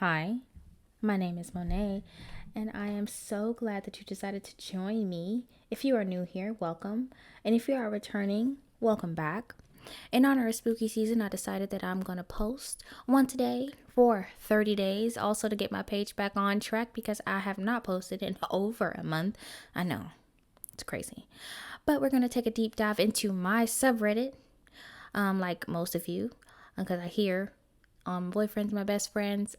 Hi, my name is Monet, and I am so glad that you decided to join me. If you are new here, welcome. And if you are returning, welcome back. In honor of spooky season, I decided that I'm going to post once a day for 30 days, also to get my page back on track because I have not posted in over a month. I know, it's crazy. But we're going to take a deep dive into my subreddit, like most of you, because I hear boyfriends, my best friends,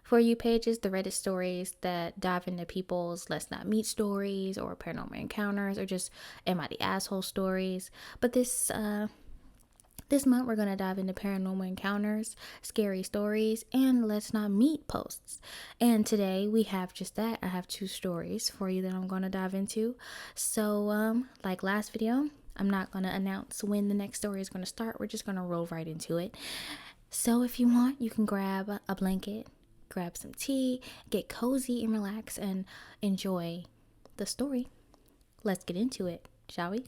for you pages, the Reddit stories that dive into people's let's not meet stories or paranormal encounters or just am I the asshole stories. But this month we're gonna dive into paranormal encounters, scary stories, and let's not meet posts. And today we have just that. I have two stories for you that I'm gonna dive into. So like last video, I'm not gonna announce when the next story is gonna start. We're just gonna roll right into it. So if you want, you can grab a blanket, grab some tea, get cozy and relax and enjoy the story. Let's get into it, shall we?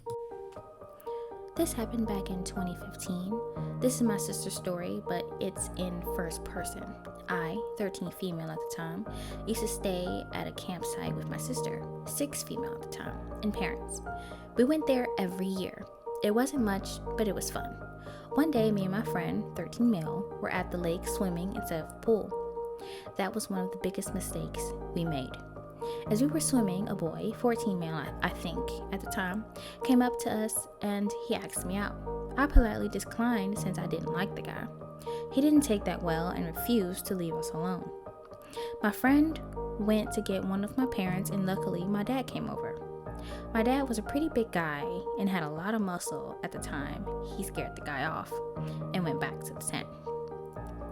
This happened back in 2015. This is my sister's story, but it's in first person. I, 13 female at the time, used to stay at a campsite with my sister, 6 female at the time, and parents. We went there every year. It wasn't much, but it was fun. One day, me and my friend, 13 male, were at the lake swimming instead of the pool. That was one of the biggest mistakes we made. As we were swimming, a boy, 14 male I think at the time, came up to us and he asked me out. I politely declined since I didn't like the guy. He didn't take that well and refused to leave us alone. My friend went to get one of my parents and luckily my dad came over. My dad was a pretty big guy and had a lot of muscle at the time. He scared the guy off and went back to the tent.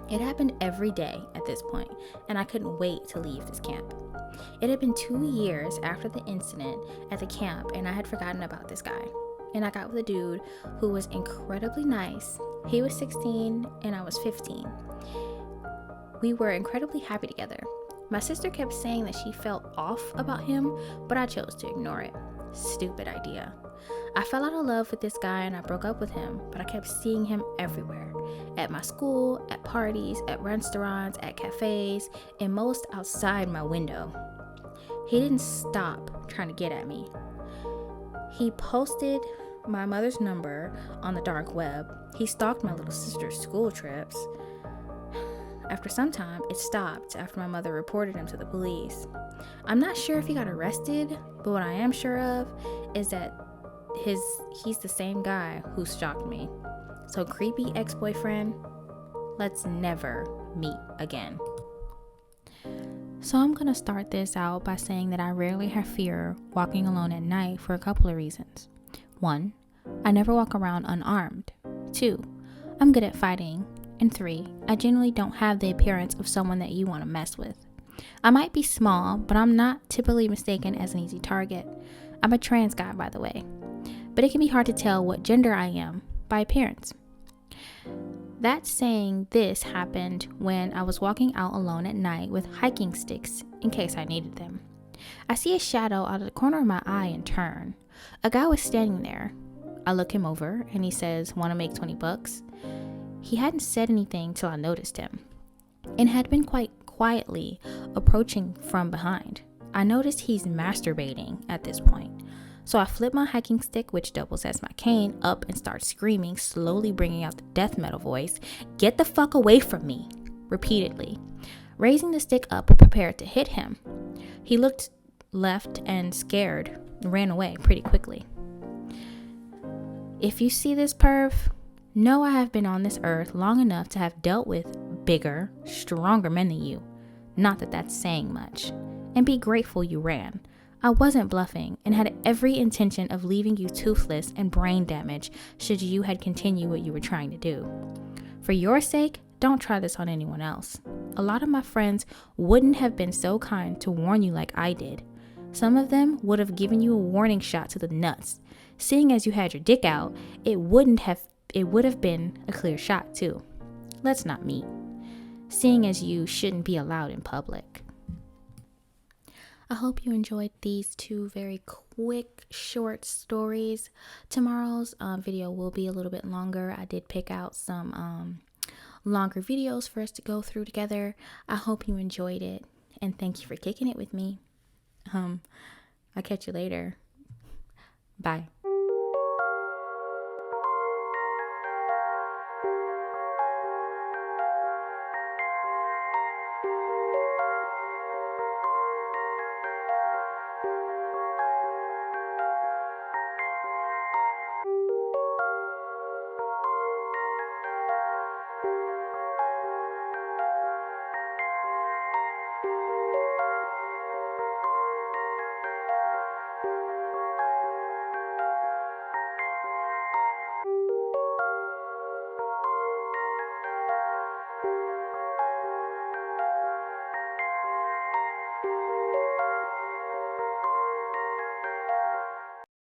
It happened every day at this point, and I couldn't wait to leave this camp. It had been 2 years after the incident at the camp, and I had forgotten about this guy. And I got with a dude who was incredibly nice. He was 16 and I was 15. We were incredibly happy together. My sister kept saying that she felt off about him, but I chose to ignore it. Stupid idea. I fell out of love with this guy and I broke up with him, but I kept seeing him everywhere. At my school, at parties, at restaurants, at cafes, and most outside my window. He didn't stop trying to get at me. He posted my mother's number on the dark web. He stalked my little sister's school trips. After some time, it stopped after my mother reported him to the police. I'm not sure if he got arrested, but what I am sure of is that he's the same guy who stalked me. So creepy ex-boyfriend, let's never meet again. So I'm gonna start this out by saying that I rarely have fear walking alone at night for a couple of reasons. 1, I never walk around unarmed. 2, I'm good at fighting. And 3, I generally don't have the appearance of someone that you want to mess with. I might be small, but I'm not typically mistaken as an easy target. I'm a trans guy, by the way. But it can be hard to tell what gender I am by appearance. That saying, this happened when I was walking out alone at night with hiking sticks in case I needed them. I see a shadow out of the corner of my eye and turn. A guy was standing there. I look him over and he says, "Want to make $20?" He hadn't said anything till I noticed him, and had been quite quietly approaching from behind. I noticed he's masturbating at this point. So I flip my hiking stick, which doubles as my cane, up and start screaming, slowly bringing out the death metal voice, "Get the fuck away from me," repeatedly. Raising the stick up, prepared to hit him. He looked left and scared, ran away pretty quickly. If you see this perv, know I have been on this earth long enough to have dealt with bigger, stronger men than you. Not that that's saying much. And be grateful you ran. I wasn't bluffing and had every intention of leaving you toothless and brain damaged should you had continued what you were trying to do. For your sake, don't try this on anyone else. A lot of my friends wouldn't have been so kind to warn you like I did. Some of them would have given you a warning shot to the nuts. Seeing as you had your dick out, it would have been a clear shot too. Let's not meet. Seeing as you shouldn't be allowed in public. I hope you enjoyed these two very quick, short stories. Tomorrow's video will be a little bit longer. I did pick out some longer videos for us to go through together. I hope you enjoyed it, and thank you for kicking it with me. I'll catch you later. Bye.